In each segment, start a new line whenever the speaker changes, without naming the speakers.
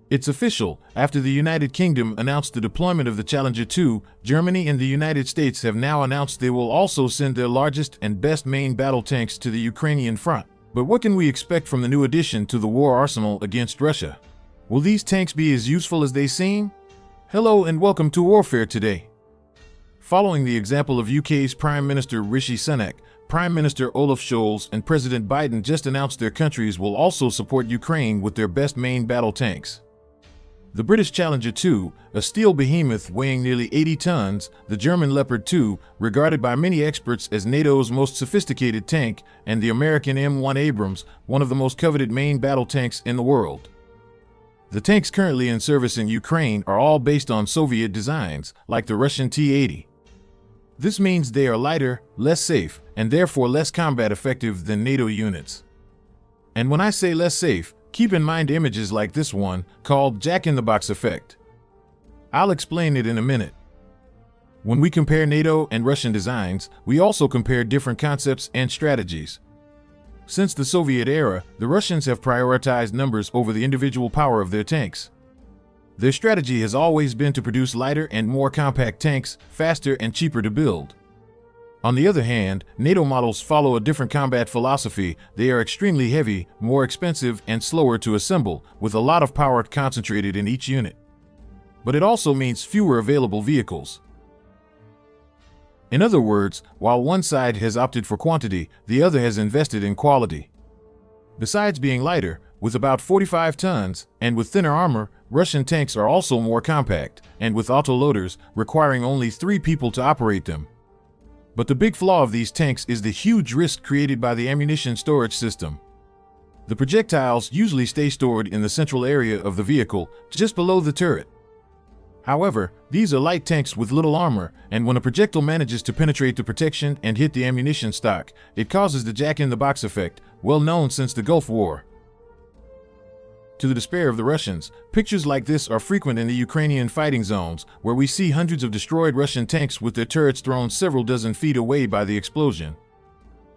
It's official. After the United Kingdom announced the deployment of the Challenger 2, Germany and the United States have now announced they will also send their largest and best main battle tanks to the Ukrainian front. But what can we expect from the new addition to the war arsenal against Russia? Will these tanks be as useful as they seem? Hello and welcome to Warfare Today. Following the example of UK's Prime Minister Rishi Sunak, Prime Minister Olaf Scholz and President Biden just announced their countries will also support Ukraine with their best main battle tanks. The British Challenger 2, a steel behemoth weighing nearly 80 tons, the German Leopard 2, regarded by many experts as NATO's most sophisticated tank, and the American M1 Abrams, one of the most coveted main battle tanks in the world. The tanks currently in service in Ukraine are all based on Soviet designs, like the Russian T-80. This means they are lighter, less safe, and therefore less combat effective than NATO units. And when I say less safe, keep in mind images like this one, called Jack-in-the-Box effect. I'll explain it in a minute. When we compare NATO and Russian designs, we also compare different concepts and strategies. Since the Soviet era, the Russians have prioritized numbers over the individual power of their tanks. Their strategy has always been to produce lighter and more compact tanks, faster and cheaper to build. On the other hand, NATO models follow a different combat philosophy. They are extremely heavy, more expensive, and slower to assemble, with a lot of power concentrated in each unit. But it also means fewer available vehicles. In other words, while one side has opted for quantity, the other has invested in quality. Besides being lighter, with about 45 tons, and with thinner armor, Russian tanks are also more compact, and with autoloaders, requiring only 3 people to operate them. But the big flaw of these tanks is the huge risk created by the ammunition storage system. The projectiles usually stay stored in the central area of the vehicle, just below the turret. However, these are light tanks with little armor, and when a projectile manages to penetrate the protection and hit the ammunition stock, it causes the jack-in-the-box effect, well known since the Gulf War. To the despair of the Russians, pictures like this are frequent in the Ukrainian fighting zones, where we see hundreds of destroyed Russian tanks with their turrets thrown several dozen feet away by the explosion.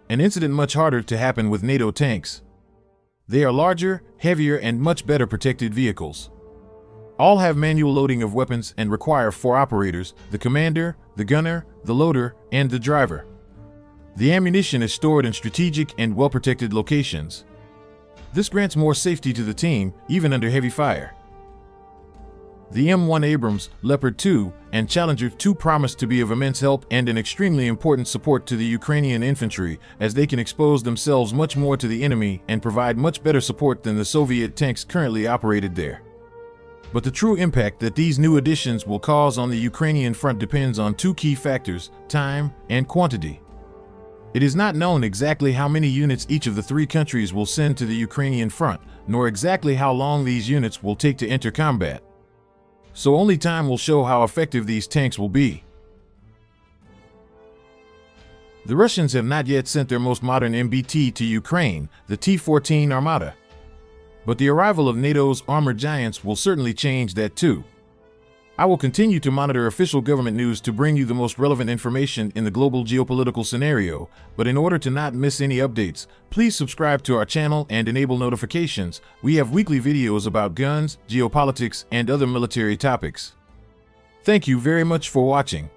An incident much harder to happen with NATO tanks. They are larger, heavier, and much better protected vehicles. All have manual loading of weapons and require 4 operators: the commander, the gunner, the loader, and the driver. The ammunition is stored in strategic and well-protected locations. This grants more safety to the team, even under heavy fire. The M1 Abrams, Leopard 2, and Challenger 2 promise to be of immense help and an extremely important support to the Ukrainian infantry, as they can expose themselves much more to the enemy and provide much better support than the Soviet tanks currently operated there. But the true impact that these new additions will cause on the Ukrainian front depends on 2 key factors: time and quantity. It is not known exactly how many units each of the 3 countries will send to the Ukrainian front, nor exactly how long these units will take to enter combat. So only time will show how effective these tanks will be. The Russians have not yet sent their most modern MBT to Ukraine, the T-14 Armata. But the arrival of NATO's armored giants will certainly change that too. I will continue to monitor official government news to bring you the most relevant information in the global geopolitical scenario, but in order to not miss any updates, please subscribe to our channel and enable notifications. We have weekly videos about guns, geopolitics, and other military topics. Thank you very much for watching.